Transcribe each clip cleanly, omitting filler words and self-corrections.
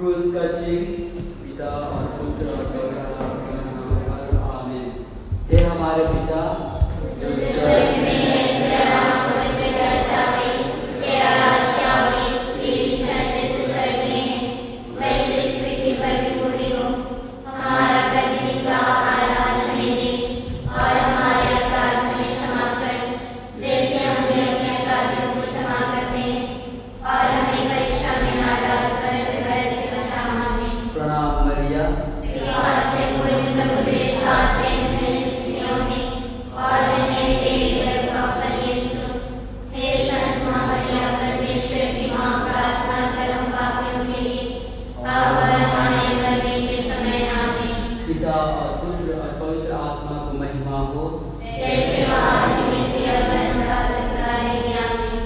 क्रूस का चिन्ह पिता और पुत्र और पवित्र आत्मा के नाम पर आमीन। हे हमारे पिता जो स्वर्ग में है, तेरा नाम पवित्र जावे, तेरा राज्य आवे, तेरी इच्छा जैसे स्वर्ग में है वैसे इस पृथ्वी पर भी पूरी हो। हमारा प्रतिदिन का आहार आज हमें दे और हमारे अपराध हमें क्षमा कर जैसे हम भी अपने अपराधियों को क्षमा करते हैं, और हमें परीक्षा में न डाल परंतु बुराई से बचा। आमीन। प्रणाम मरिया, से पूर्ण प्रभु तेरे साथ है, स्त्रियों में और धन्य है तेरे गर्भ का फल यीशु। हे संत मां मरिया, परमेश्वर की मां, प्रार्थना कर हम पापियों के लिए अब और हमारे मरने के समय। आमीन। पिता और पुत्र और पवित्र आत्मा को महिमा हो, जैसे वह आदि में थी और बरकरार सदा रहेगी। आमीन।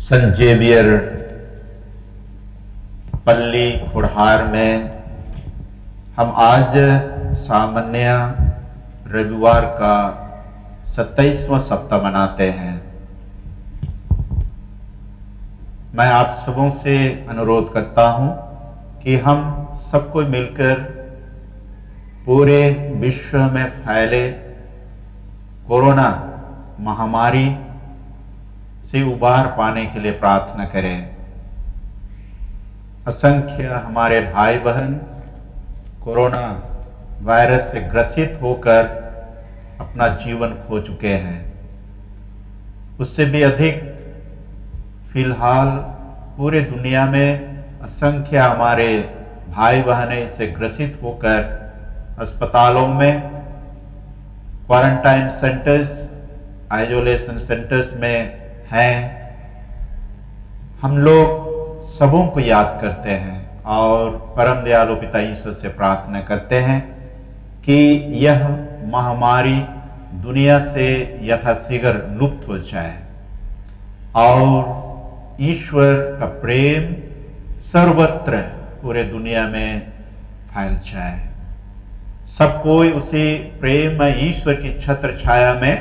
संत जेवियर पल्ली खुड़हार में हम आज सामान्य रविवार का 27वां सप्ताह मनाते हैं। मैं आप सबों से अनुरोध करता हूं कि हम सबको मिलकर पूरे विश्व में फैले कोरोना महामारी से उबार पाने के लिए प्रार्थना करें। असंख्य हमारे भाई बहन कोरोना वायरस से ग्रसित होकर अपना जीवन खो चुके हैं। उससे भी अधिक फिलहाल पूरे दुनिया में असंख्य हमारे भाई बहनें इससे ग्रसित होकर अस्पतालों में, क्वारंटाइन सेंटर्स, आइसोलेशन सेंटर्स में हैं। हम लोग सबों को याद करते हैं और परम दयालु पिता ईश्वर से प्रार्थना करते हैं कि यह महामारी दुनिया से यथाशीघ्र लुप्त हो जाए और ईश्वर का प्रेम सर्वत्र पूरे दुनिया में फैल जाए। सब कोई उसी प्रेम में ईश्वर की छत्र छाया में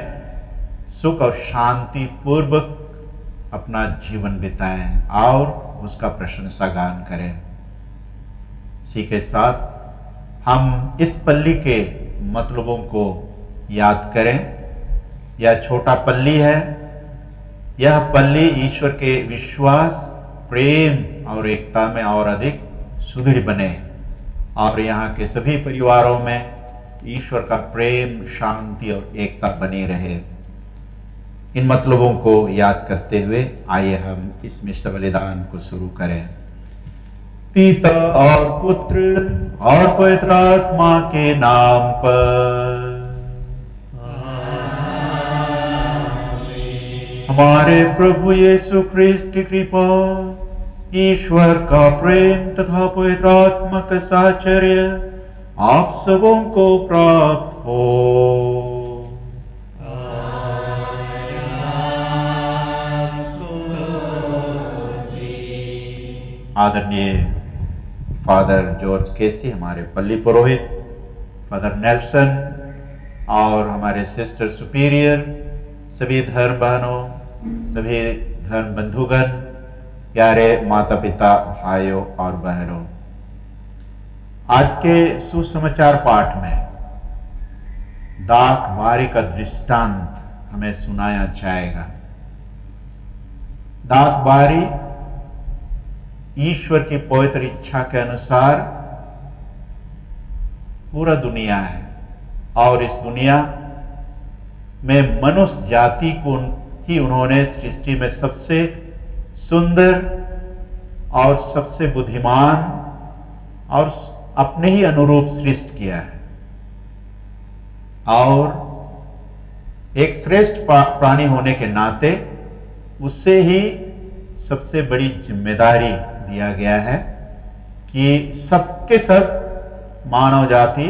सुख और शांति पूर्वक अपना जीवन बिताएं और उसका प्रशंसा गान करें। इसी के साथ हम इस पल्ली के मतलबों को याद करें। यह छोटा पल्ली है। यह पल्ली ईश्वर के विश्वास, प्रेम और एकता में और अधिक सुदृढ़ बने और यहाँ के सभी परिवारों में ईश्वर का प्रेम, शांति और एकता बनी रहे। इन मतलबों को याद करते हुए आइए हम इस मिष्ट बलिदान को शुरू करें। पिता और पुत्र और पवित्र आत्मा के नाम पर। हमारे प्रभु यीशु ख्रिस्त की कृपा, ईश्वर का प्रेम तथा पवित्र आत्मा का साहचर्य आप सबों को प्राप्त हो। आदरणीय फादर जॉर्ज केसी, हमारे पल्ली पुरोहित, फादर नेल्सन और हमारे सिस्टर सुपीरियर, सभी धर्म बहनों, सभी धर्म बंधुगण, प्यारे माता पिता, भाइयों और बहनों, आज के सुसमाचार पाठ में डाक बारी का दृष्टांत हमें सुनाया जाएगा। डाक बारी ईश्वर की पवित्र इच्छा के अनुसार पूरा दुनिया है और इस दुनिया में मनुष्य जाति को ही उन्होंने सृष्टि में सबसे सुंदर और सबसे बुद्धिमान और अपने ही अनुरूप सृष्टि किया है और एक श्रेष्ठ प्राणी होने के नाते उससे ही सबसे बड़ी जिम्मेदारी दिया गया है कि सबके सब मानव जाति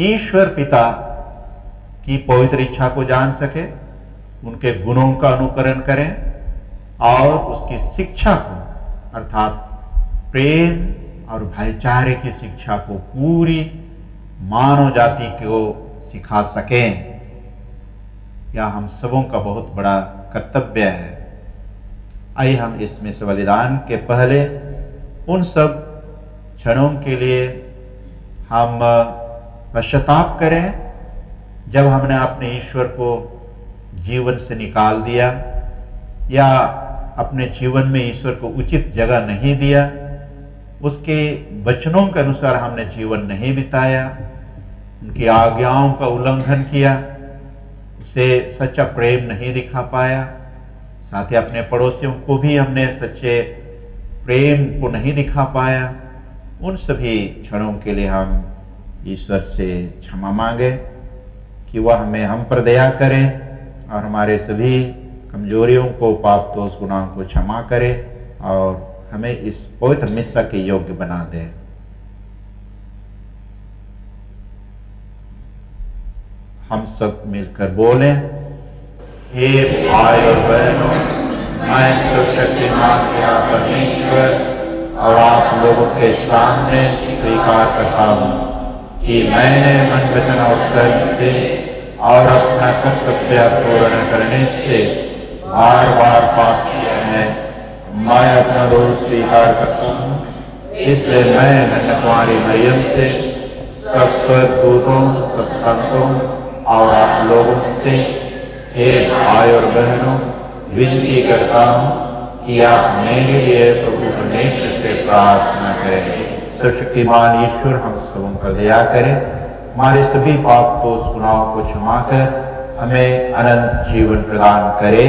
ईश्वर पिता की पवित्र इच्छा को जान सके, उनके गुणों का अनुकरण करें और उसकी शिक्षा को अर्थात प्रेम और भाईचारे की शिक्षा को पूरी मानव जाति को सिखा सकें। यह हम सबों का बहुत बड़ा कर्तव्य है। आइए हम इसमें से बलिदान के पहले उन सब क्षणों के लिए हम पश्चाताप करें जब हमने अपने ईश्वर को जीवन से निकाल दिया या अपने जीवन में ईश्वर को उचित जगह नहीं दिया, उसके वचनों के अनुसार हमने जीवन नहीं बिताया, उनकी आज्ञाओं का उल्लंघन किया, उसे सच्चा प्रेम नहीं दिखा पाया, साथ ही अपने पड़ोसियों को भी हमने सच्चे प्रेम को नहीं दिखा पाया। उन सभी क्षणों के लिए हम ईश्वर से क्षमा मांगे कि वह हमें हम पर दया करे और हमारे सभी कमजोरियों को, पाप दोष गुनाहों को क्षमा करे और हमें इस पवित्र मिस्सा के योग्य बना दे। हम सब मिलकर बोलें, हे भाई और बहनों, मैं सर्वशक्तिमान पिता परमेश्वर और आप लोगों के सामने स्वीकार करता हूँ कि मैंने मन, वचन और कर्म से और अपना कर्तव्य पूर्ण करने से बार बार पाप किया है। मैं अपना दोष स्वीकार करता हूँ, इसलिए मैं धन्य कुमारी मरियम से, सब स्वर्गदूतों, सब संतों और आप लोगों से, हे भाई और बहनों, विनती करता हूँ कि आप मेरे लिए प्रभु परमेश्वर से प्रार्थना करें। सर्वशक्तिमान ईश्वर हम सबों पर दया करें, हमारे सभी पाप दोष गुनाहों को क्षमा कर हमें अनंत जीवन प्रदान करे।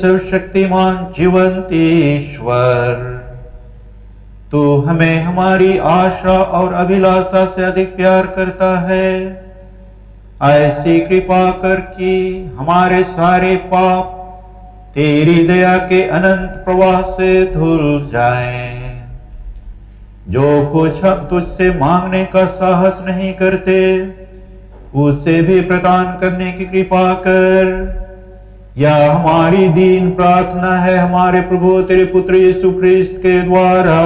सर्वशक्तिमान जीवंत ईश्वर, तू हमें हमारी आशा और अभिलाषा से अधिक प्यार करता है। ऐसी कृपा कर कि हमारे सारे पाप तेरी दया के अनंत प्रवाह से धुल जाएं। जो कुछ हम तुझसे मांगने का साहस नहीं करते, उसे भी प्रदान करने की कृपा कर। यह हमारी दीन प्रार्थना है हमारे प्रभु तेरे पुत्र यीशु ख्रिस्त के द्वारा,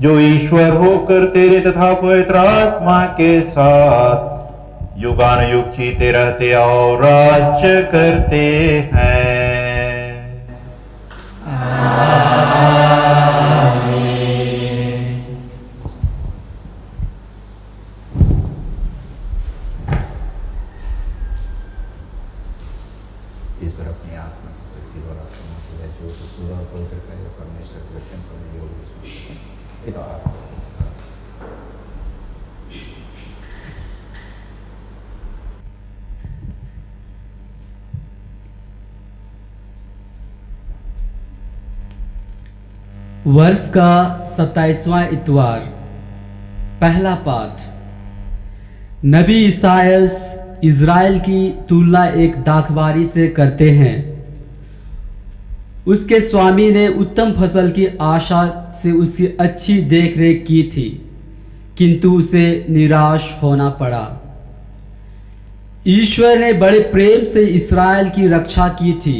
जो ईश्वर होकर तेरे तथा पवित्र आत्मा के साथ युगानुयुग जीते रहते और राज्य करते हैं। ईश्वर अपनी आत्मा की शक्ति द्वारा जो सुबह पवित्र कहेगा परमेश्वर के वचन पर योग वर्ष का 27वां इतवार। पहला पाठ। नबी ईसायास इज़राइल की तुलना एक दाखबारी से करते हैं। उसके स्वामी ने उत्तम फसल की आशा से उसकी अच्छी देखरेख की थी, किंतु उसे निराश होना पड़ा। ईश्वर ने बड़े प्रेम से इस्राएल की रक्षा की थी।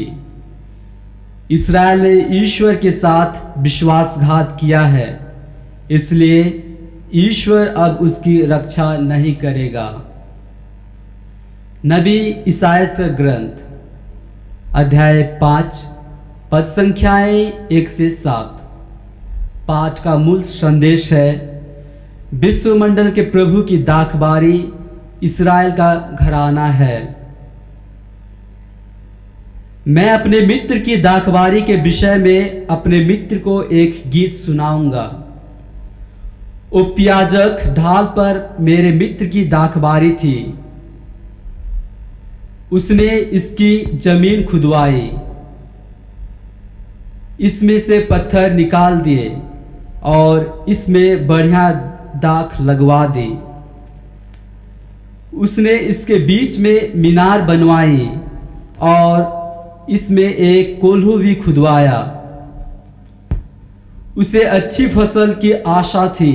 इस्राएल ने ईश्वर के साथ विश्वासघात किया है, इसलिए ईश्वर अब उसकी रक्षा नहीं करेगा। नबी ईसायास का ग्रंथ अध्याय 5 पद संख्याएं 1 से 7। पाठ का मूल संदेश है, विश्वमंडल के प्रभु की दाखबारी इस्राएल का घराना है। मैं अपने मित्र की दाखबारी के विषय में अपने मित्र को एक गीत सुनाऊंगा। उपयाजक ढाल पर मेरे मित्र की दाखबारी थी। उसने इसकी जमीन खुदवाई, इसमें से पत्थर निकाल दिए और इसमें बढ़िया दाख लगवा दी। उसने इसके बीच में मीनार बनवाई और इसमें एक कोल्हू भी खुदवाया। उसे अच्छी फसल की आशा थी,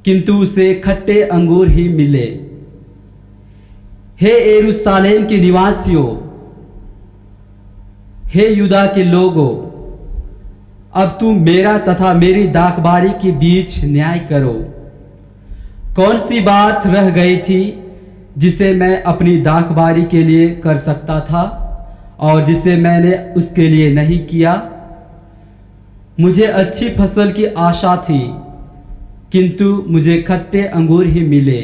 किंतु उसे खट्टे अंगूर ही मिले। हे यरूशलेम के निवासियों, हे यूदा के लोगों, अब तुम मेरा तथा मेरी दाखबारी के बीच न्याय करो। कौन सी बात रह गई थी जिसे मैं अपनी दाखबारी के लिए कर सकता था और जिसे मैंने उसके लिए नहीं किया? मुझे अच्छी फसल की आशा थी, किंतु मुझे खट्टे अंगूर ही मिले।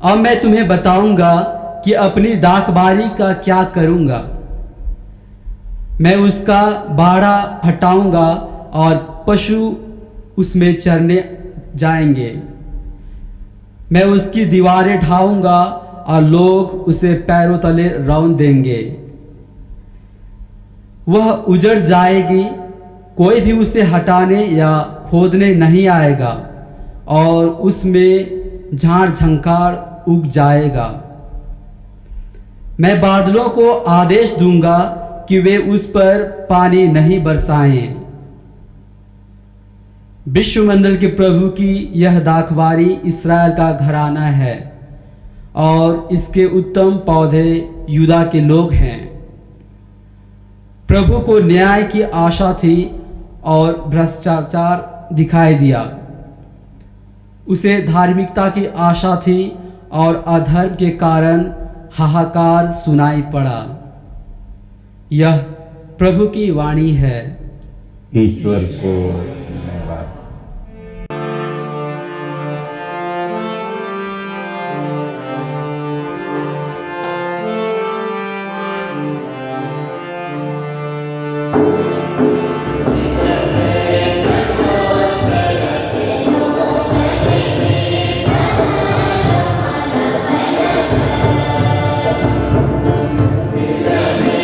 अब मैं तुम्हें बताऊंगा कि अपनी दाखबारी का क्या करूंगा। मैं उसका बाड़ा हटाऊंगा और पशु उसमें चरने जाएंगे। मैं उसकी दीवारें ढाऊंगा और लोग उसे पैरों तले रौंद देंगे। वह उजड़ जाएगी, कोई भी उसे हटाने या खोदने नहीं आएगा और उसमें झाड़ झंकार उग जाएगा। मैं बादलों को आदेश दूंगा कि वे उस पर पानी नहीं बरसाएं। विश्वमंडल के प्रभु की यह दाखबारी इस्राएल का घराना है और इसके उत्तम पौधे यूदा के लोग हैं। प्रभु को न्याय की आशा थी और भ्रष्टाचार दिखाई दिया। उसे धार्मिकता की आशा थी और अधर्म के कारण हाहाकार सुनाई पड़ा। यह प्रभु की वाणी है। ईश्वर को धन्यवाद। Amen.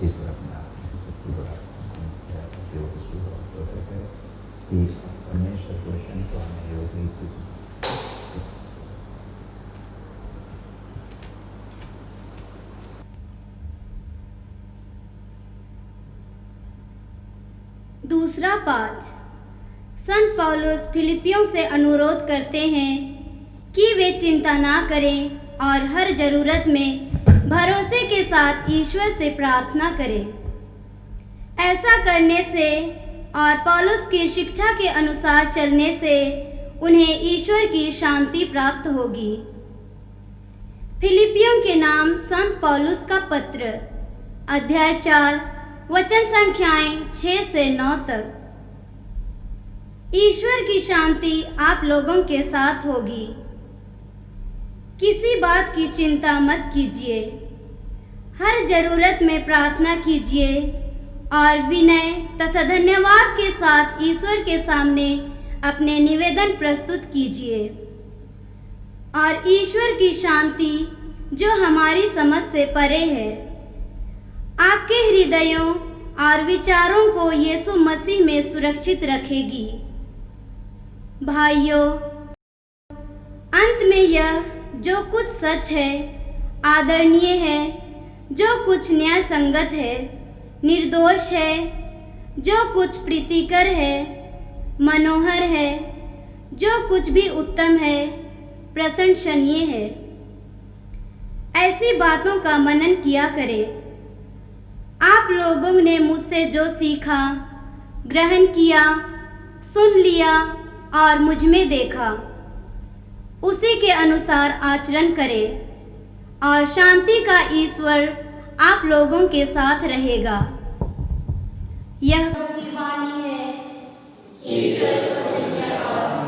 ईश्वर अपने आप में सबकी बड़ा योग होता है कि परमेश्वर क्वेश्चन को हमें योग ही कुछ दूसरा पाठ। संत पौलुस फिलिपियों से अनुरोध करते हैं कि वे चिंता ना करें और हर जरूरत में भरोसे के साथ ईश्वर से प्रार्थना करें। ऐसा करने से और पौलुस की शिक्षा के अनुसार चलने से उन्हें ईश्वर की शांति प्राप्त होगी। फिलिपियों के नाम संत पौलुस का पत्र, अध्याय 4, वचन संख्याएं 6 से 9 तक। ईश्वर की शांति आप लोगों के साथ होगी। किसी बात की चिंता मत कीजिए, हर जरूरत में प्रार्थना कीजिए और विनय तथा धन्यवाद के साथ ईश्वर के सामने अपने निवेदन प्रस्तुत कीजिए। और ईश्वर की शांति जो हमारी समझ से परे है, आपके हृदयों और विचारों को यीशु मसीह में सुरक्षित रखेगी। भाइयों, अंत में यह जो कुछ सच है, आदरणीय है, जो कुछ न्याय संगत है, निर्दोष है, जो कुछ प्रीतिकर है, मनोहर है, जो कुछ भी उत्तम है, प्रशंसनीय है, ऐसी बातों का मनन किया करें। आप लोगों ने मुझसे जो सीखा, ग्रहण किया, सुन लिया और मुझ में देखा, उसी के अनुसार आचरण करें और शांति का ईश्वर आप लोगों के साथ रहेगा। यह की वाणी है। ईश्वर को धन्यवाद।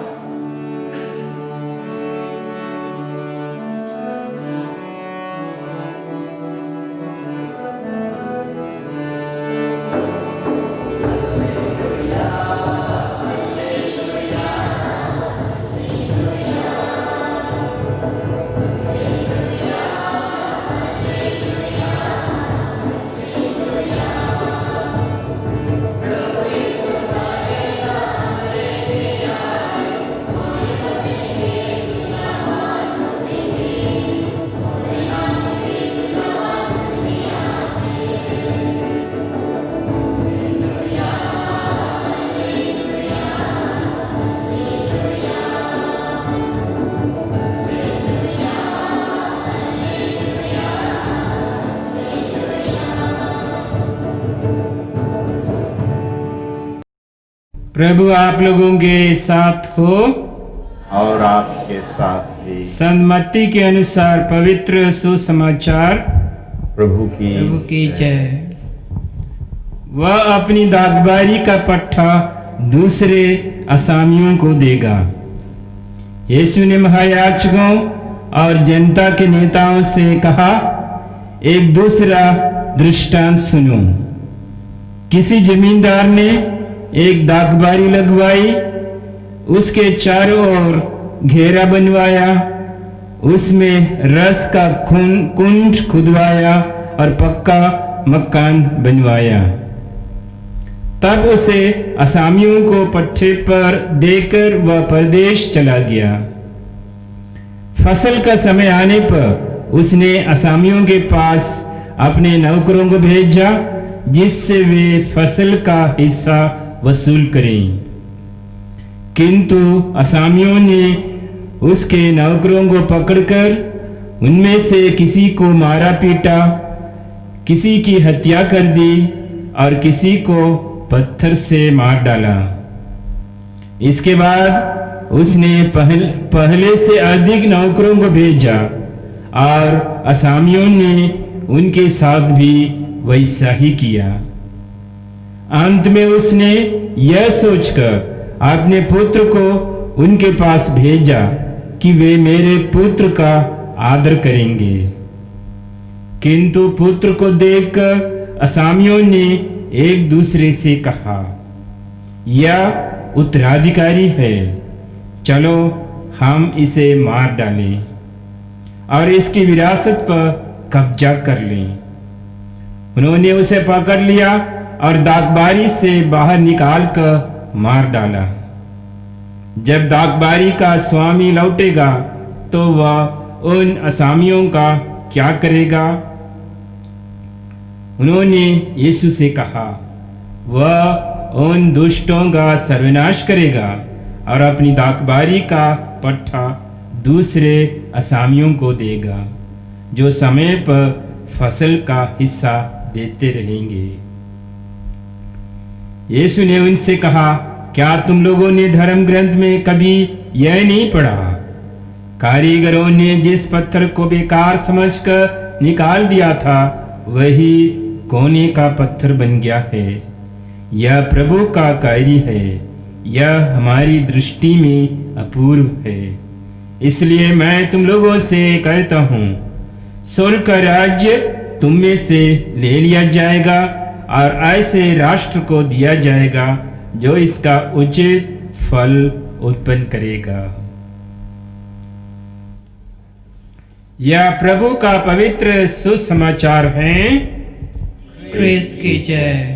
प्रभु आप लोगों के साथ हो और आपके साथ भी। संत मत्ती के अनुसार पवित्र सुसमाचार प्रभु की जय। वह अपनी दागबारी का पट्टा दूसरे असामियों को देगा। यीशु ने महायाजकों और जनता के नेताओं से कहा, एक दूसरा दृष्टांत सुनो। किसी जमींदार ने एक दागबारी लगवाई, उसके चारों ओर घेरा बनवाया, उसमें रस का कुंड खुदवाया और पक्का मकान बनवाया। तब उसे असामियों को पट्टे पर देकर वह परदेश चला गया। फसल का समय आने पर उसने असामियों के पास अपने नौकरों को भेजा, जिससे वे फसल का हिस्सा वसूल करें। किंतु असामियों ने उसके नौकरों को पकड़कर उनमें से किसी को मारा पीटा, किसी की हत्या कर दी और किसी को पत्थर से मार डाला। इसके बाद उसने पहले से अधिक नौकरों को भेजा और असामियों ने उनके साथ भी वैसा ही किया। अंत में उसने यह सोचकर अपने पुत्र को उनके पास भेजा कि वे मेरे पुत्र का आदर करेंगे। किंतु पुत्र को देखकर असामियों ने एक दूसरे से कहा, यह उत्तराधिकारी है, चलो हम इसे मार डालें और इसकी विरासत पर कब्जा कर लें। उन्होंने उसे पकड़ लिया और दागबारी से बाहर निकाल कर मार डाला। जब दागबारी का स्वामी लौटेगा तो वह उन असामियों का क्या करेगा? उन्होंने यीशु से कहा, वह उन दुष्टों का सर्वनाश करेगा और अपनी दागबारी का पट्टा दूसरे असामियों को देगा, जो समय पर फसल का हिस्सा देते रहेंगे। यीशु ने उनसे कहा, क्या तुम लोगों ने धर्म ग्रंथ में कभी यह नहीं पढ़ा? कारीगरों ने जिस पत्थर को बेकार समझकर निकाल दिया था, वही कोने का पत्थर बन गया है। यह प्रभु का कार्य है, यह हमारी दृष्टि में अपूर्व है। इसलिए मैं तुम लोगों से कहता हूँ, स्वर्ग का राज्य तुम में से ले लिया जाएगा और ऐसे राष्ट्र को दिया जाएगा जो इसका उचित फल उत्पन्न करेगा। यह प्रभु का पवित्र सुसमाचार है। क्रिस्त की जय।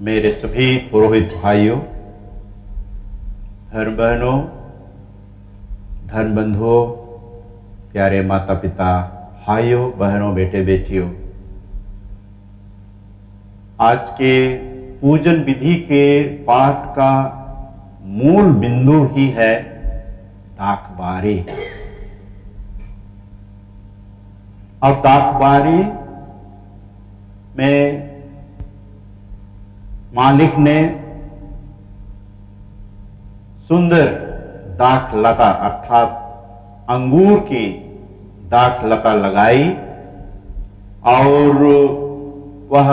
मेरे सभी पुरोहित भाइयों, धर्म बहनों, धर्म बंधुओं, प्यारे माता पिता, भाइयों बहनों, बेटे बेटियों, आज के पूजन विधि के पाठ का मूल बिंदु ही है दाखबारी। और दाखबारी में मालिक ने सुंदर दाख लता अर्थात अंगूर की दाख लता लगाई और वह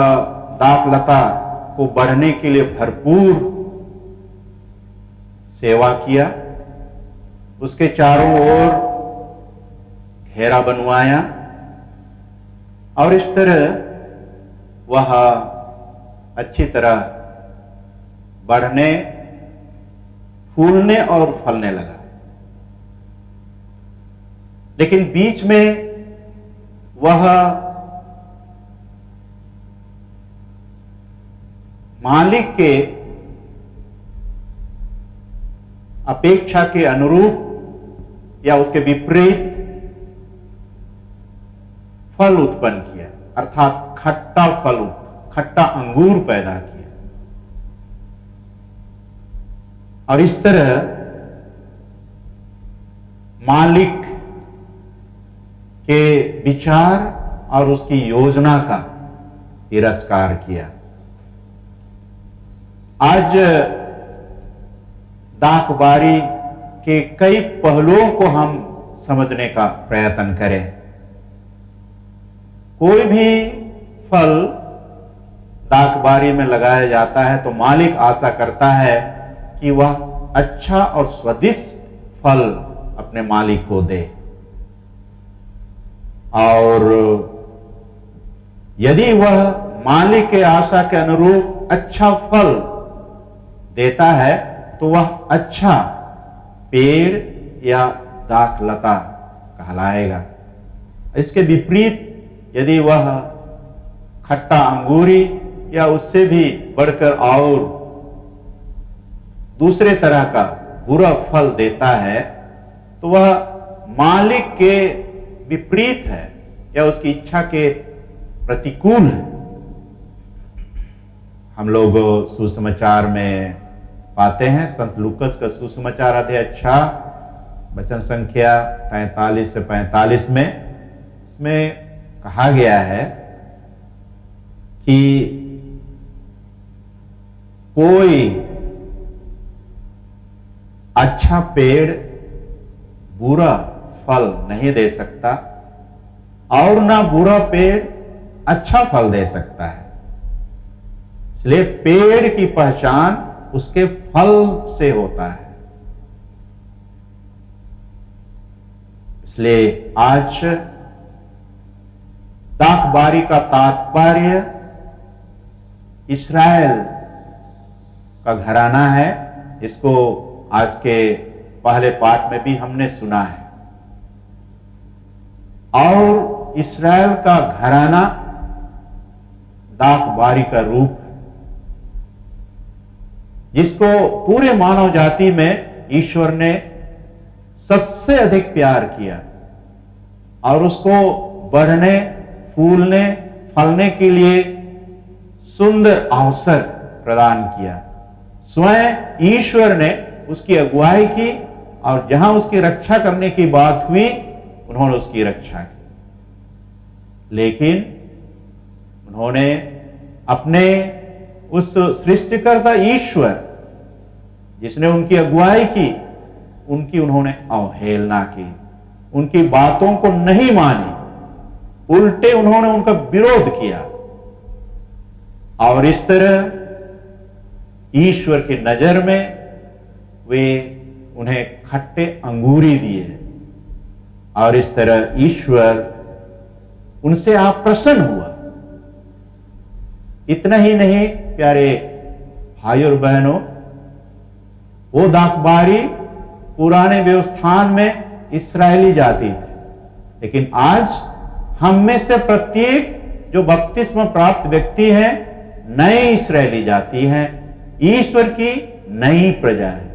दाख लता को बढ़ने के लिए भरपूर सेवा किया। उसके चारों ओर घेरा बनवाया और इस तरह वह अच्छी तरह बढ़ने, फूलने और फलने लगा। लेकिन बीच में वह मालिक के अपेक्षा के अनुरूप या उसके विपरीत फल उत्पन्न किया, अर्थात खट्टा अंगूर पैदा किया। और इस तरह मालिक के विचार और उसकी योजना का तिरस्कार किया। आज दाखबारी के कई पहलुओं को हम समझने का प्रयत्न करें। कोई भी फल दाखबारी में लगाया जाता है तो मालिक आशा करता है कि वह अच्छा और स्वादिष्ट फल अपने मालिक को दे। और यदि वह मालिक के आशा के अनुरूप अच्छा फल देता है तो वह अच्छा पेड़ या दाख लता कहलाएगा। इसके विपरीत यदि वह खट्टा अंगूरी या उससे भी बढ़कर और दूसरे तरह का बुरा फल देता है तो वह मालिक के विपरीत है या उसकी इच्छा के प्रतिकूल है। हम लोग सुसमाचार में पाते हैं, संत लूकस का सुसमाचार अध्याय 6 वचन संख्या 43 से 45 में इसमें कहा गया है कि कोई अच्छा पेड़ बुरा फल नहीं दे सकता और ना बुरा पेड़ अच्छा फल दे सकता है। इसलिए पेड़ की पहचान उसके फल से होता है। इसलिए आज दाखबारी का तात्पर्य इस्राएल का घराना है। इसको आज के पहले पाठ में भी हमने सुना है। और इस्राएल का घराना दाखबारी का रूप है, जिसको पूरे मानव जाति में ईश्वर ने सबसे अधिक प्यार किया और उसको बढ़ने, फूलने, फलने के लिए सुंदर अवसर प्रदान किया। स्वयं ईश्वर ने उसकी अगुवाई की और जहां उसकी रक्षा करने की बात हुई, उन्होंने उसकी रक्षा की। लेकिन उन्होंने अपने उस सृष्टिकर्ता ईश्वर जिसने उनकी अगुवाई की, उनकी उन्होंने अवहेलना की, उनकी बातों को नहीं मानी, उल्टे उन्होंने उनका विरोध किया। और इस तरह ईश्वर की नजर में वे उन्हें खट्टे अंगूरी दिए और इस तरह ईश्वर उनसे अप्रसन्न हुआ। इतना ही नहीं प्यारे भाई और बहनों, वो दाखबारी पुराने व्यवस्थान में इस्राएली जाति थे, लेकिन आज हम में से प्रत्येक जो बपतिस्मा प्राप्त व्यक्ति हैं, नए इस्राएली जाति हैं, ईश्वर की नई प्रजा है।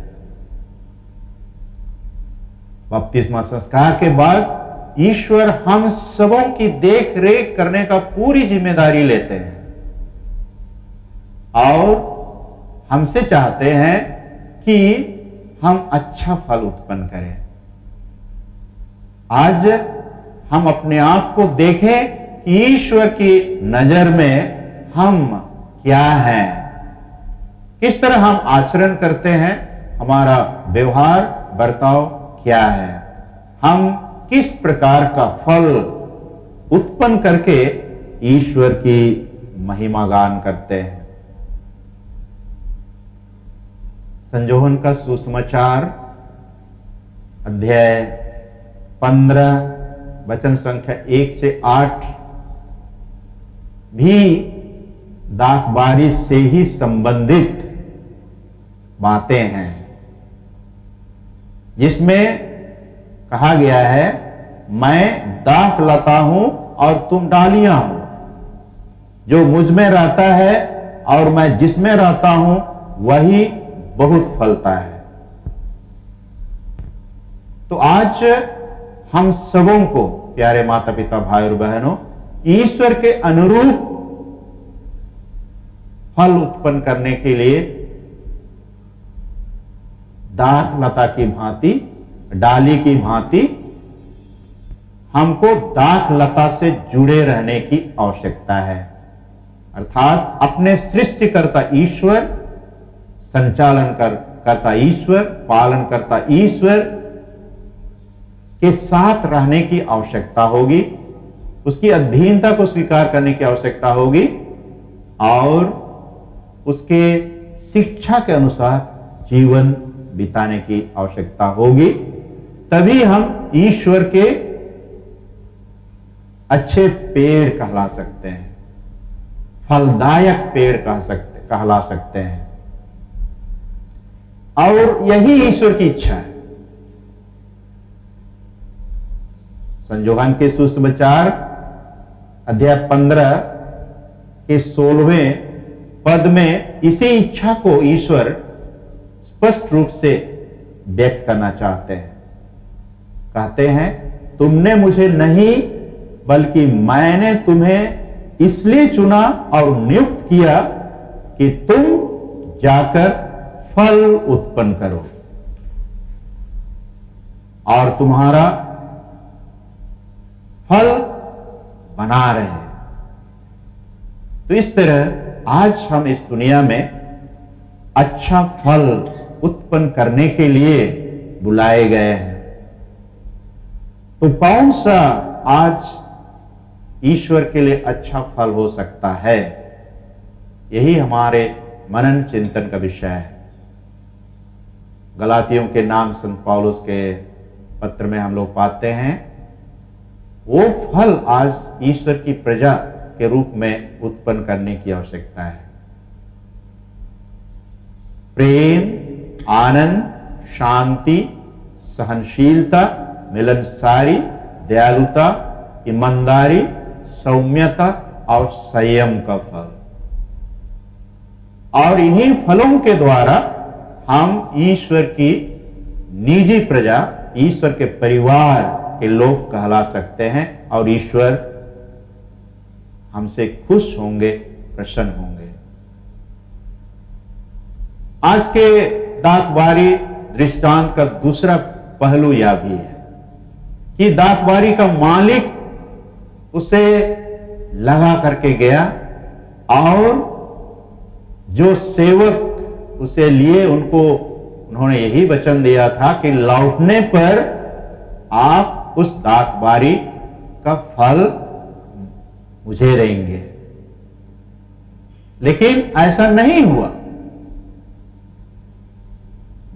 बपतिस्मा संस्कार के बाद ईश्वर हम सबों की देख रेख करने का पूरी जिम्मेदारी लेते हैं और हमसे चाहते हैं कि हम अच्छा फल उत्पन्न करें। आज हम अपने आप को देखें कि ईश्वर की नजर में हम क्या हैं, किस तरह हम आचरण करते हैं, हमारा व्यवहार बर्ताव क्या है, हम किस प्रकार का फल उत्पन्न करके ईश्वर की महिमा गान करते हैं। संजोहन का सुसमाचार अध्याय 15 वचन संख्या 1 से 8 भी दाखबारी से ही संबंधित बातें हैं, जिसमें कहा गया है, मैं दाख लता हूं और तुम डालियां हो, जो मुझ में रहता है और मैं जिसमें रहता हूं वही बहुत फलता है। तो आज हम सबों को प्यारे माता पिता भाई और बहनों, ईश्वर के अनुरूप फल उत्पन्न करने के लिए दाख लता की भांति, डाली की भांति हमको दाख लता से जुड़े रहने की आवश्यकता है। अर्थात अपने सृष्टिकर्ता ईश्वर, संचालन करता ईश्वर, पालन करता ईश्वर के साथ रहने की आवश्यकता होगी, उसकी अधीनता को स्वीकार करने की आवश्यकता होगी और उसके शिक्षा के अनुसार जीवन बिताने की आवश्यकता होगी। तभी हम ईश्वर के अच्छे पेड़ कहला सकते हैं, फलदायक पेड़ कहला सकते हैं। और यही ईश्वर की इच्छा है। संजोहन के सुसमाचार अध्याय 15 के 16वें पद में इसी इच्छा को ईश्वर स्पष्ट रूप से व्यक्त करना चाहते हैं। कहते हैं, तुमने मुझे नहीं बल्कि मैंने तुम्हें इसलिए चुना और नियुक्त किया कि तुम जाकर फल उत्पन्न करो और तुम्हारा फल बना रहे। तो इस तरह आज हम इस दुनिया में अच्छा फल उत्पन्न करने के लिए बुलाए गए हैं। तो कौन सा आज ईश्वर के लिए अच्छा फल हो सकता है, यही हमारे मनन चिंतन का विषय है। गलातियों के नाम संत पौलुस के पत्र में हम लोग पाते हैं वो फल आज ईश्वर की प्रजा के रूप में उत्पन्न करने की आवश्यकता है। प्रेम, आनंद, शांति, सहनशीलता, मिलनसारी, दयालुता, ईमानदारी, सौम्यता और संयम का फल। और इन्हीं फलों के द्वारा हम ईश्वर की निजी प्रजा, ईश्वर के परिवार के लोग कहला सकते हैं और ईश्वर हमसे खुश होंगे, प्रसन्न होंगे। आज के दाखबारी दृष्टांत का दूसरा पहलू यह भी है कि दाखबारी का मालिक उसे लगा करके गया और जो सेवक उसे लिए उन्होंने यही वचन दिया था कि लौटने पर आप उस दाखबारी का फल मुझे देंगे। लेकिन ऐसा नहीं हुआ।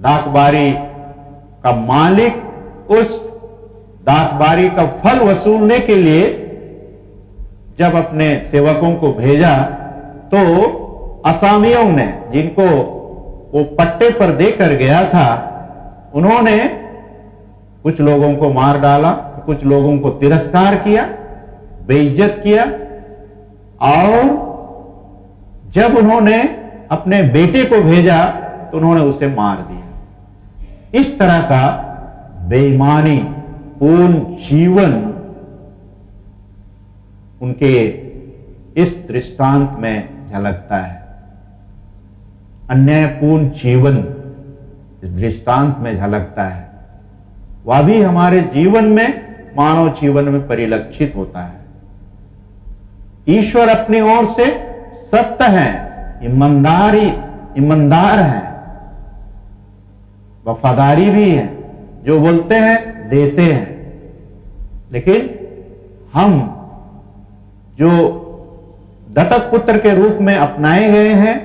दाखबारी का मालिक उस दाखबारी का फल वसूलने के लिए जब अपने सेवकों को भेजा तो असामियों ने, जिनको वो पट्टे पर देकर गया था, उन्होंने कुछ लोगों को मार डाला, कुछ लोगों को तिरस्कार किया, बेइज्जत किया और जब उन्होंने अपने बेटे को भेजा तो उन्होंने उसे मार दिया। इस तरह का बेईमानी पूर्ण जीवन उनके इस दृष्टांत में झलकता है। अन्यायपूर्ण जीवन इस दृष्टांत में झलकता है। वह भी हमारे जीवन में, मानव जीवन में परिलक्षित होता है। ईश्वर अपनी ओर से सत्य है, ईमानदार है, वफादारी भी है, जो बोलते हैं देते हैं। लेकिन हम जो दत्तक पुत्र के रूप में अपनाए गए हैं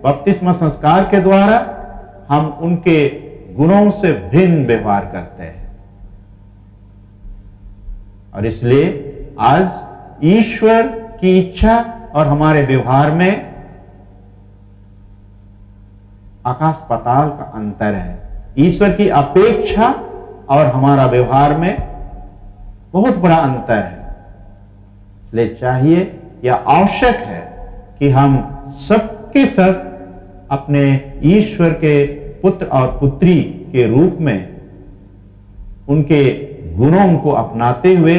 बपतिस्मा संस्कार के द्वारा, हम उनके गुणों से भिन्न व्यवहार करते हैं। और इसलिए आज ईश्वर की इच्छा और हमारे व्यवहार में आकाश पाताल का अंतर है। ईश्वर की अपेक्षा और हमारा व्यवहार में बहुत बड़ा अंतर है। इसलिए चाहिए या आवश्यक है कि हम सबके सब अपने ईश्वर के पुत्र और पुत्री के रूप में उनके गुणों को अपनाते हुए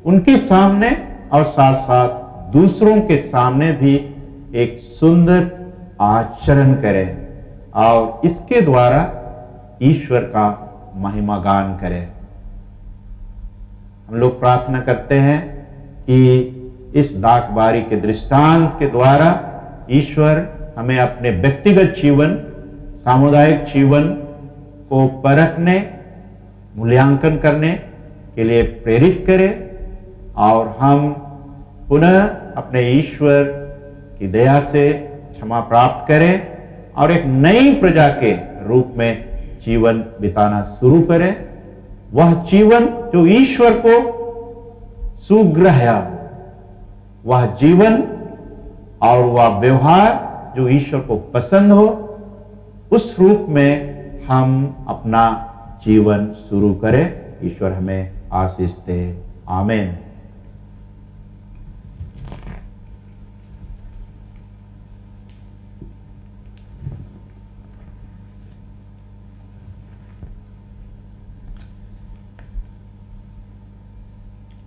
उनके सामने और साथ साथ दूसरों के सामने भी एक सुंदर आचरण करें और इसके द्वारा ईश्वर का महिमा गान करें। हम लोग प्रार्थना करते हैं कि इस दाखबारी के दृष्टांत के द्वारा ईश्वर हमें अपने व्यक्तिगत जीवन, सामुदायिक जीवन को परखने, मूल्यांकन करने के लिए प्रेरित करे और हम पुनः अपने ईश्वर की दया से क्षमा प्राप्त करें और एक नई प्रजा के रूप में जीवन बिताना शुरू करें। वह जीवन जो ईश्वर को सुग्राह्य हो, वह जीवन और वह व्यवहार जो ईश्वर को पसंद हो, उस रूप में हम अपना जीवन शुरू करें। ईश्वर हमें आशीष दे। आमीन।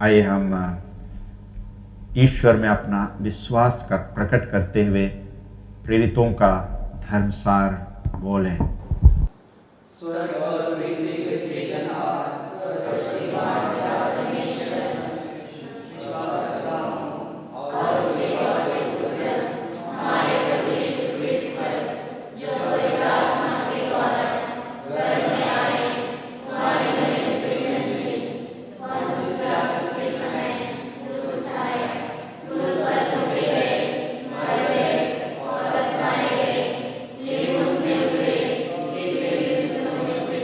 आइए हम ईश्वर में अपना विश्वास का प्रकट करते हुए प्रेरितों का धर्मसार बोलें। स्वर्ग और पृथ्वी के सृजनहार सर्वशक्तिमान पिता परमेश्वर विश्वास करता हूँ और उसके वाले पुत्र हमारे प्रभु यीशु क्रिस्त पर जो पवित्र आत्मा के द्वारा गर्भ में आए, हमारी नई सृजन हुई, पंथियुस पिलातुस के समय दूत छाए, क्रूस पर थोपे गए, मर गए और दफनाए गए, लेकिन उसमें उतरे, तीसरे दिन तुम में से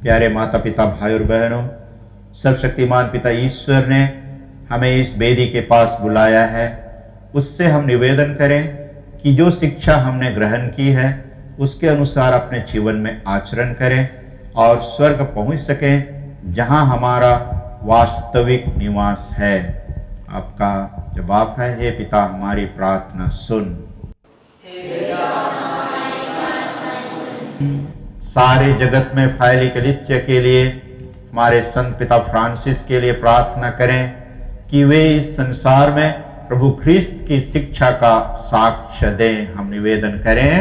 प्यारे माता पिता भाई और बहनों, सर्वशक्तिमान पिता ईश्वर ने हमें इस वेदी के पास बुलाया है। उससे हम निवेदन करें कि जो शिक्षा हमने ग्रहण की है उसके अनुसार अपने जीवन में आचरण करें और स्वर्ग पहुंच सकें जहां हमारा वास्तविक निवास है। आपका जवाब है, हे पिता हमारी प्रार्थना सुन। सारे जगत में फैली कलीसिया के लिए, हमारे संत पिता फ्रांसिस के लिए प्रार्थना करें कि वे इस संसार में प्रभु ख्रिस्त की शिक्षा का साक्ष्य दें। हम निवेदन करें।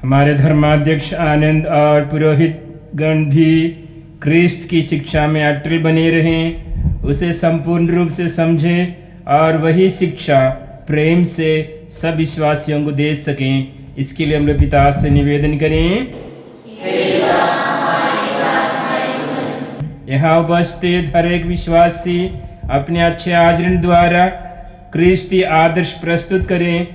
हमारे धर्माध्यक्ष आनंद और पुरोहित गण भी ख्रिस्त की शिक्षा में अटल बने रहें, उसे संपूर्ण रूप से समझें और वही शिक्षा प्रेम से सब विश्वासियों को दे सकें। इसके लिए हम लोग पिता से निवेदन करें। यहाँ उपस्थित हर एक विश्वासी अपने अच्छे आचरण द्वारा ख्रिस्ती आदर्श प्रस्तुत करें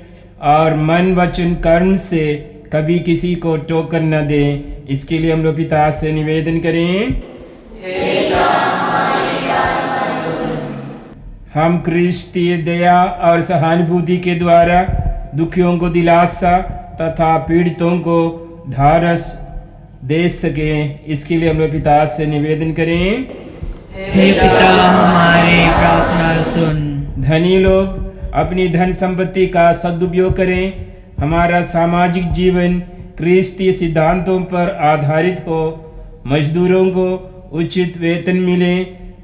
और मन वचन कर्म से कभी किसी को टोकर न दें। इसके लिए हम लोग पिता से निवेदन करें। हम ख्रिस्तीय दया और सहानुभूति के द्वारा दुखियों को दिलासा तथा पीड़ितों को ढाढ़स दे सकें। इसके लिए हम लोग पिता से निवेदन करें। हे पिता हमारी प्रार्थना सुन। धनी लोग अपनी धन संपत्ति का सदुपयोग करें। हमारा सामाजिक जीवन ख्रिस्तीय सिद्धांतों पर आधारित हो, मजदूरों को उचित वेतन मिले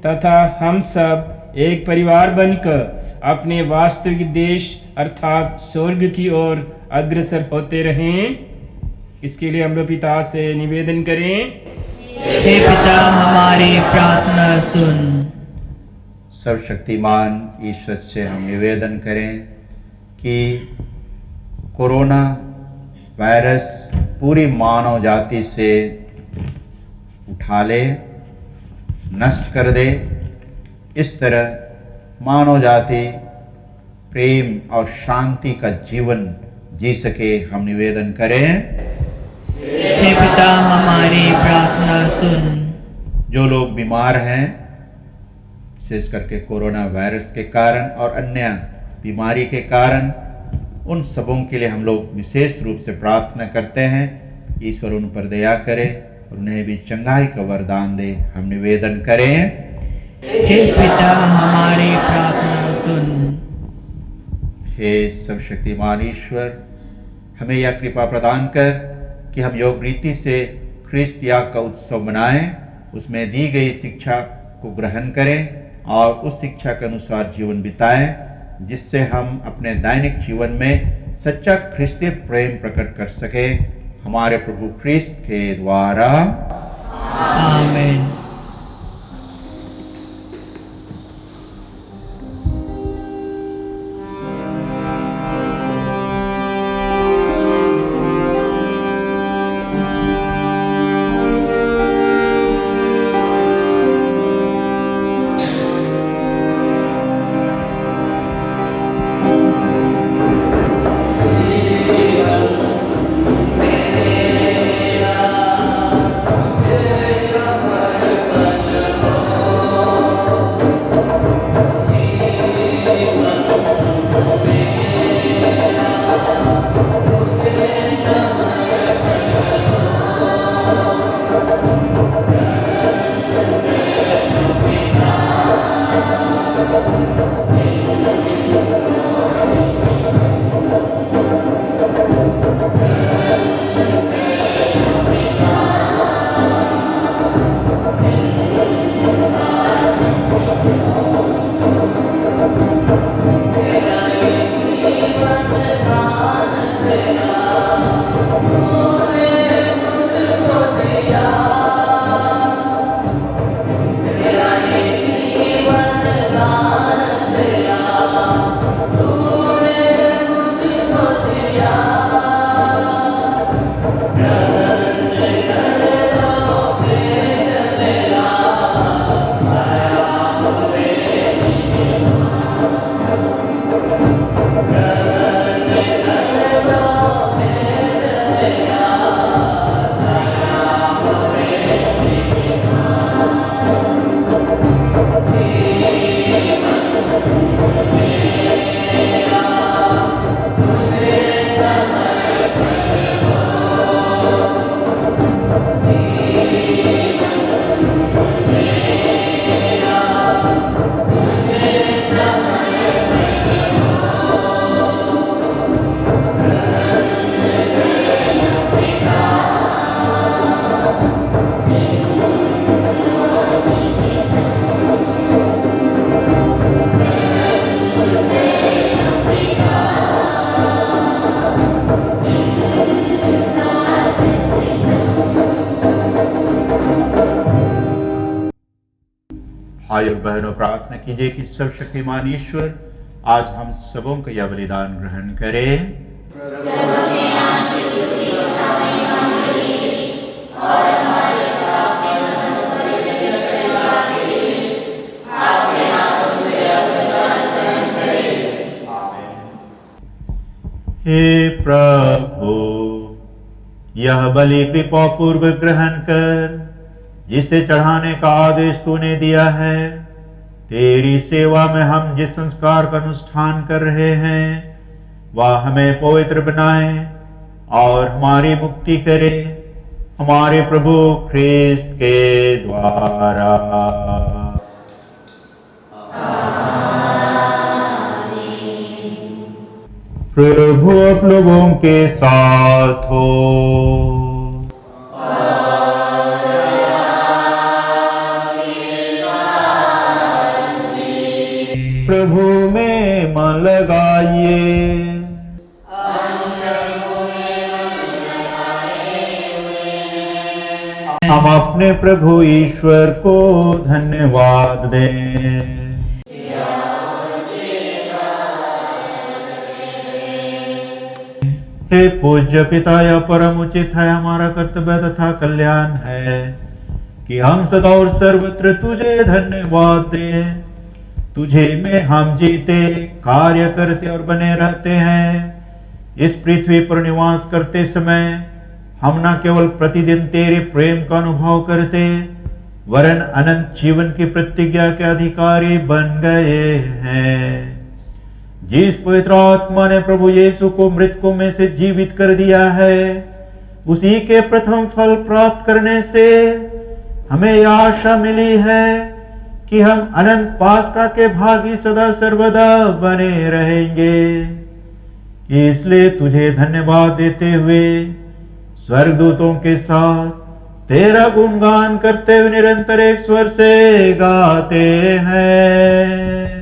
तथा हम सब एक परिवार बनकर अपने वास्तविक देश अर्थात स्वर्ग की ओर अग्रसर होते रहें। इसके लिए हम लोग पिता से निवेदन करें। हे पिता हमारी प्रार्थना सुन। सर्वशक्तिमान ईश्वर से हम निवेदन करें कि कोरोना वायरस पूरी मानव जाति से उठा ले, नष्ट कर दे। इस तरह मानव जाति प्रेम और शांति का जीवन जी सके। हम निवेदन करें। हे पिता हमारी प्रार्थना सुन। जो लोग बीमार हैं, विशेष करके कोरोना वायरस के कारण और अन्य बीमारी के कारण, उन सबों के लिए हम लोग विशेष रूप से प्रार्थना करते हैं। ईश्वर उन पर दया करे और उन्हें भी चंगाई का वरदान दे। हम निवेदन करें। हे पिता हमारी प्रार्थना सुन। हे सर्वशक्तिमान ईश्वर, हमें यह कृपा प्रदान कर कि हम योग रीति से ख्रिस्त याग का उत्सव मनाएं, उसमें दी गई शिक्षा को ग्रहण करें और उस शिक्षा के अनुसार जीवन बिताएं, जिससे हम अपने दैनिक जीवन में सच्चा ख्रिस्तीय प्रेम प्रकट कर सके। हमारे प्रभु ख्रिस्त के द्वारा आमीन। मेरा भाई और बहनों, प्रार्थना कीजिए कि सर्वशक्तिमान ईश्वर आज हम सबों का यह बलिदान ग्रहण करें। हे प्रभु, यह बलि कृपा पूर्वक ग्रहण कर, जिसे चढ़ाने का आदेश तूने दिया है। तेरी सेवा में हम जिस संस्कार का अनुष्ठान कर रहे हैं वह हमें पवित्र बनाए और हमारी मुक्ति करे, हमारे प्रभु ख्रिस्त के द्वारा। प्रभु आप लोगों के साथ हो। प्रभु में मन लगाइए। हम अपने प्रभु ईश्वर को धन्यवाद दें। हे पूज्य पिता, यह परम उचित है, हमारा कर्तव्य तथा कल्याण है कि हम सदा और सर्वत्र तुझे धन्यवाद दें। तुझे में हम जीते, कार्य करते और बने रहते हैं। इस पृथ्वी पर निवास करते समय हम न केवल प्रतिदिन तेरे प्रेम का अनुभव करते, वरन अनंत जीवन की प्रतिज्ञा के अधिकारी बन गए हैं। जिस पवित्र आत्मा ने प्रभु यीशु को मृतकों में से जीवित कर दिया है, उसी के प्रथम फल प्राप्त करने से हमें यह आशा मिली है कि हम अनंत पास्का के भागी सदा सर्वदा बने रहेंगे। इसलिए तुझे धन्यवाद देते हुए स्वर्गदूतों के साथ तेरा गुणगान करते हुए निरंतर एक स्वर से गाते हैं।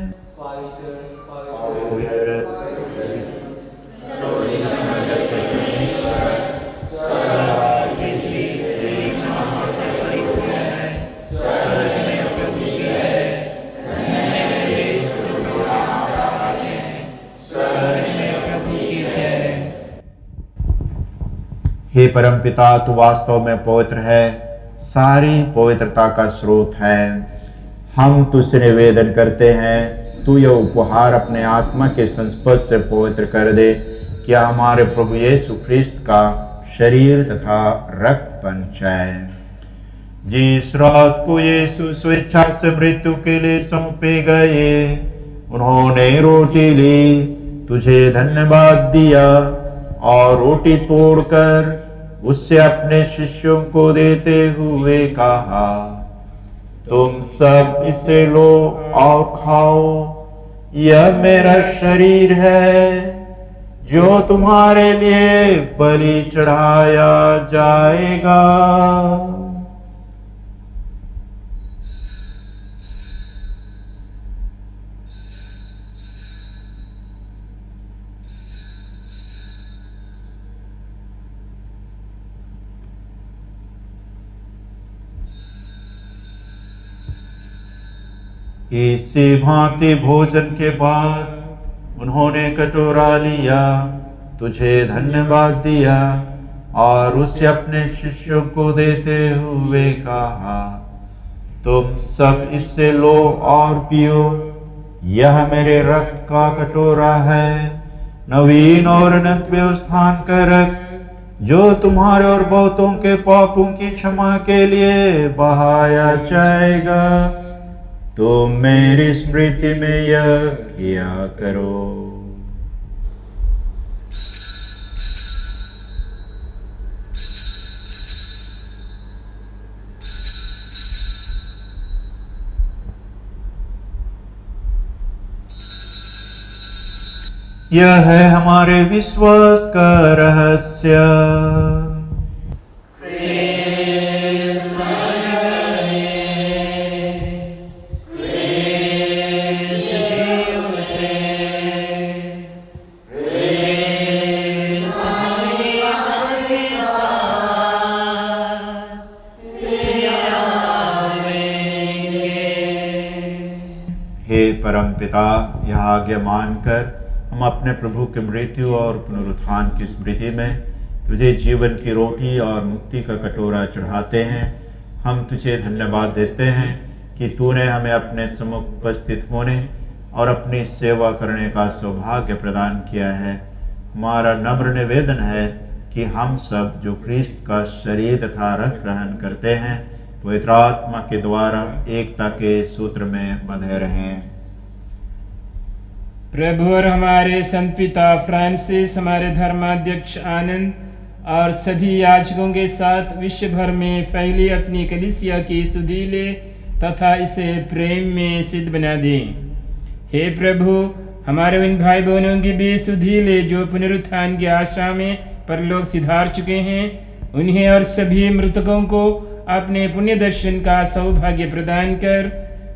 हे परमपिता, तू वास्तव में पवित्र है, सारी पवित्रता का स्रोत है। हम तुझसे निवेदन करते हैं, तू यह उपहार अपने आत्मा के संस्पर्श से पवित्र कर दे, क्या हमारे प्रभु यीशु ख्रिस्त का शरीर तथा रक्त बन जाए। जिस रात को यीशु स्वेच्छा से मृत्यु के लिए सौंपे गए, उन्होंने रोटी ली, तुझे धन्यवाद दिया और रोटी तोड़कर उससे अपने शिष्यों को देते हुए कहा, तुम सब इसे लो और खाओ, यह मेरा शरीर है जो तुम्हारे लिए बलि चढ़ाया जाएगा। इसी भांति भोजन के बाद उन्होंने कटोरा लिया, तुझे धन्यवाद दिया और उसे अपने शिष्यों को देते हुए कहा, तुम सब इससे लो और पियो, यह मेरे रक्त का कटोरा है, नवीन और अनंत व्यवस्थान का रक्त, जो तुम्हारे और बहुतों के पापों की क्षमा के लिए बहाया जाएगा। तुम मेरी स्मृति में यह किया करो। यह है हमारे विश्वास का रहस्य। परमपिता, यह आज्ञा मानकर हम अपने प्रभु की मृत्यु और पुनरुत्थान की स्मृति में तुझे जीवन की रोटी और मुक्ति का कटोरा चढ़ाते हैं। हम तुझे धन्यवाद देते हैं कि तूने हमें अपने सम्मुख उपस्थित होने और अपनी सेवा करने का सौभाग्य प्रदान किया है। हमारा नम्र निवेदन है कि हम सब जो क्रिस्त का शरीर तथा रक्त ग्रहण करते हैं, पवित्र आत्मा के द्वारा एकता के सूत्र में बंधे रहें। प्रभु और हमारे संत पिता फ्रांसिस, हमारे धर्माध्यक्ष आनंद और सभी याजकों के साथ विश्व भर में फैली अपनी कलीसिया की सुधीले तथा इसे प्रेम में सिद्ध बना दें। हे प्रभु, हमारे उन भाई बहनों की भी सुधीले जो पुनरुत्थान की आशा में परलोक सिधार चुके हैं, उन्हें और सभी मृतकों को अपने पुण्य दर्शन का सौभाग्य प्रदान कर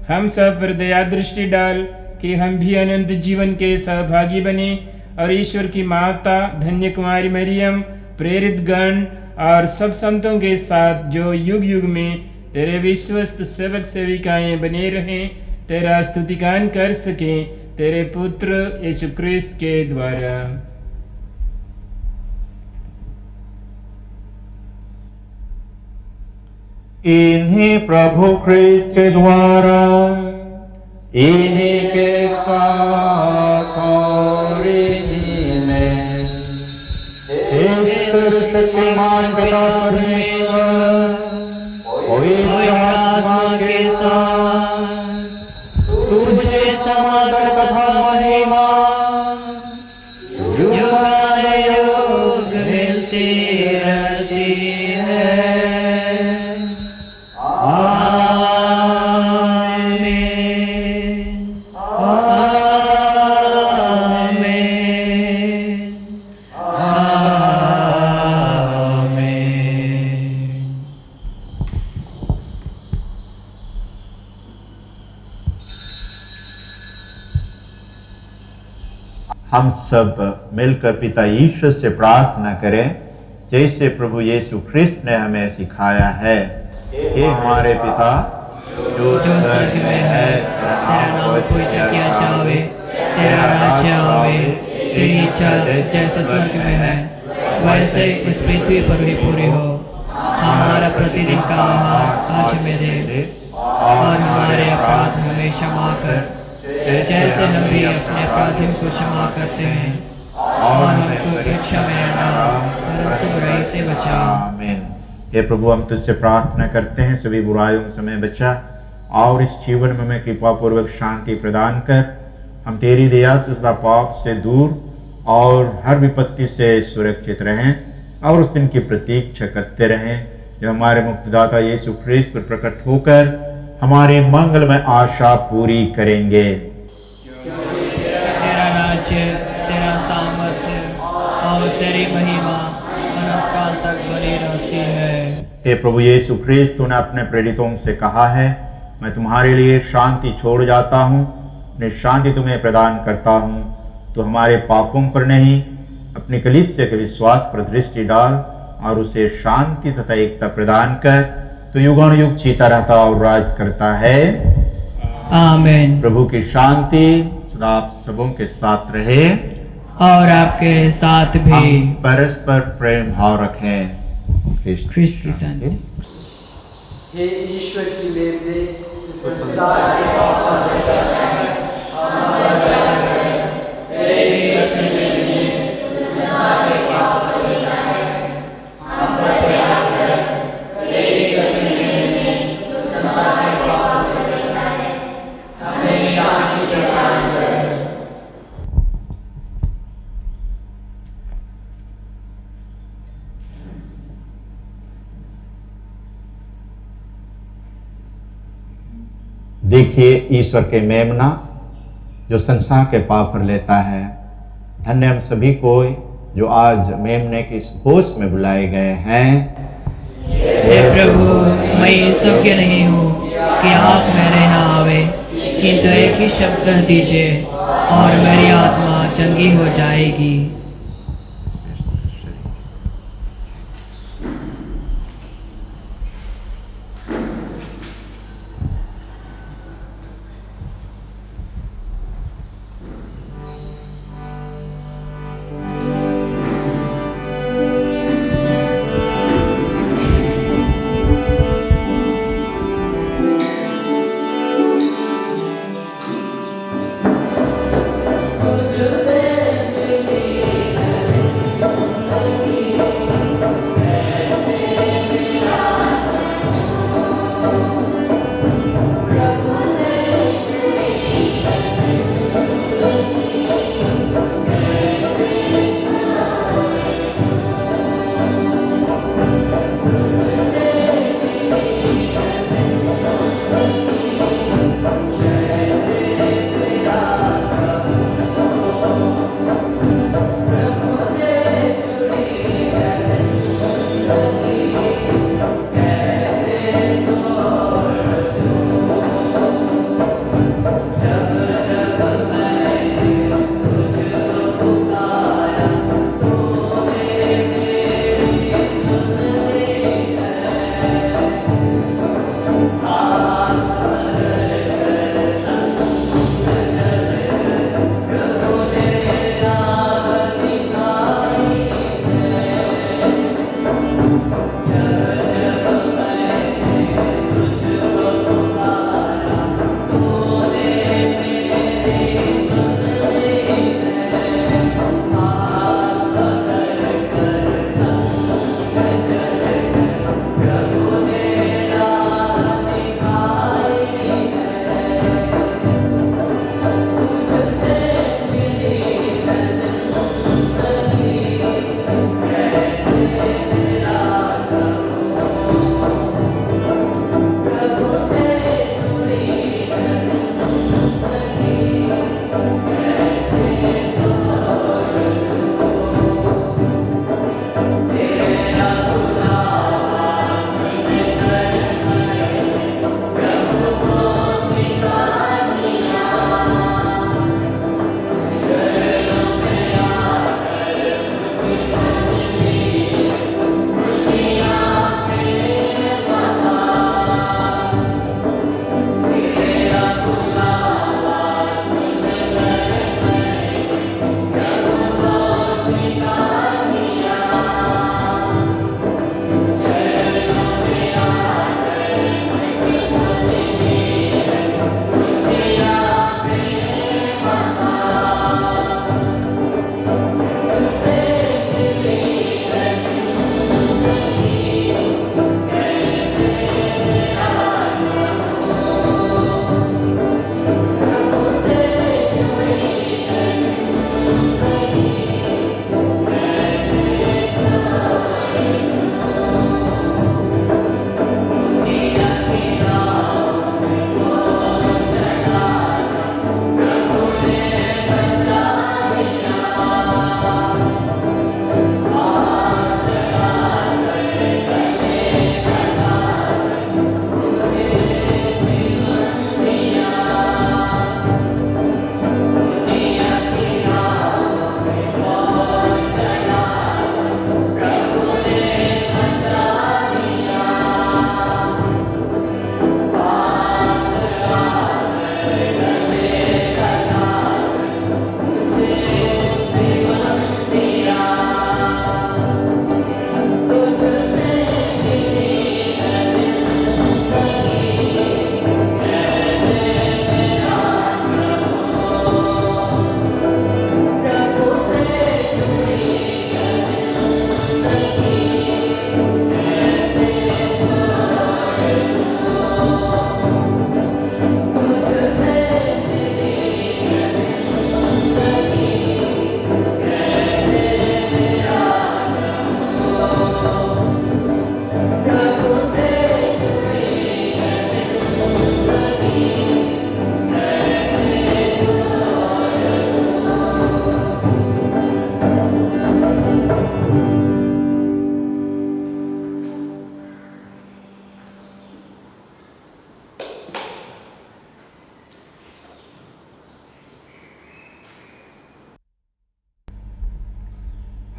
हम सब पर दया दृष्टि डाल कि हम भी अनंत जीवन के सहभागी बने और ईश्वर की माता धन्य कुमारी मरियम, प्रेरित गण और सब संतों के साथ जो युग युग में तेरे विश्वस्त सेवक सेविकाएं बने रहें, तेरा स्तुतिगान कर सकें, तेरे पुत्र यीशु क्रिस्त के द्वारा। इन्हीं प्रभु क्रिस्त के द्वारा, इन्हीं के साथ और इन्हीं में इस शक्तिमान पिता परमेश्वर पवित्र आत्मा के साथ तुझे समादर तथा महिमा युगानुयुग मिलती रहती है। हम सब मिलकर पिता ईश्वर से प्रार्थना करें, जैसे प्रभु यीशु ख्रिस्त ने हमें सिखाया है। हे हमारे पिता जो स्वर्ग में है, तेरा नाम पवित्र किया जावे, तेरा राज्य आवे, तेरी इच्छा जैसे स्वर्ग में है वैसे इस पृथ्वी पर भी पूरी हो। हमारा प्रतिदिन का आहार आज हमें दे और हमारे अपराध हमें क्षमा कर, जैसे हम भी अपने अपराधियों को क्षमा करते हैं, और हमको परीक्षा में न डाल, परंतु बुराई से बचा। आमीन। हे प्रभु, हम तुझसे प्रार्थना करते हैं, सभी बुराइयों से हमें बचा और इस जीवन में हमें कृपा पूर्वक शांति प्रदान कर। हम तेरी दया से सदा पाप से दूर और हर विपत्ति से सुरक्षित रहें और उस दिन की प्रतीक्षा करते रहें जो हमारे मुक्तिदाता यीशु ख्रिस्त पर प्रकट होकर हमारी मंगलमय आशा पूरी करेंगे। तेरा राज्य, तेरा सामर्थ्य और तेरी महिमा अनंत काल तक बनी रहती है। हे प्रभु यीशु ख्रिस्त, तूने अपने प्रेरितों से कहा है, मैं तुम्हारे लिए शांति छोड़ जाता हूँ, अपनी शांति तुम्हें प्रदान करता हूँ। तो हमारे पापों पर नहीं, अपनी कलीसिया के विश्वास पर दृष्टि डाल और उसे शांति तथा एकता प्रदान कर। तो युगानुयुग जीता रहता और राज करता है। आमीन। प्रभु की शांति सदा आप सबों के साथ रहे और आपके साथ भी। हम परस्पर प्रेम भाव रखें। ख्रिस्त की शांति। हे ईश्वर की मेर दे, संसार के पापों को हटाकर हमारा दया कर। हे ईश्वर की मेर दे, संसार के पापों को हटाकर हमारा दया कर। हे ईश्वर की मेर दे, संसार के पापों को हटाकर हमें शांति प्रदान कर। देखिए ईश्वर के मेमना जो संसार के पाप पर लेता है। धन्य हम सभी को जो आज मेमने के इस भोज में बुलाए गए हैं। हे प्रभु, मैं योग्य नहीं हूँ कि आप मेरे यहाँ आवे, किंतु एक ही शब्द कह दीजिए और मेरी आत्मा चंगी हो जाएगी।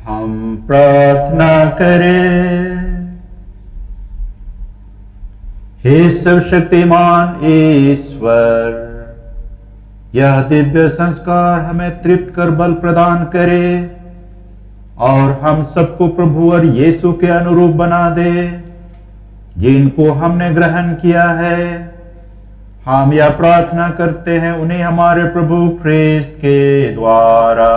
हम प्रार्थना करें। हे सर्वशक्तिमान ईश्वर, यह दिव्य संस्कार हमें तृप्त कर बल प्रदान करे और हम सबको प्रभु और यीशु के अनुरूप बना दे जिनको हमने ग्रहण किया है। हम यह प्रार्थना करते हैं उन्हें हमारे प्रभु ख्रिस्त के द्वारा।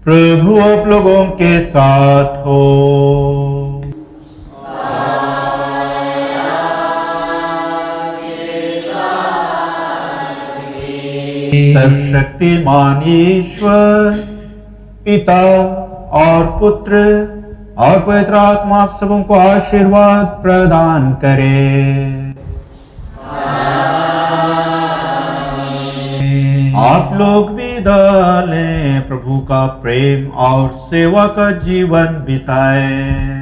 प्रभु आप लोगों के साथ हो। सर्वशक्तिमान ईश्वर पिता और पुत्र और पवित्र आत्मा आप सबों को आशीर्वाद प्रदान करे। आप लोग विदा लें, प्रभु का प्रेम और सेवा का जीवन बिताएं।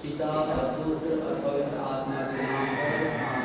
पिता और पुत्र और पवित्र आत्मा के नाम पर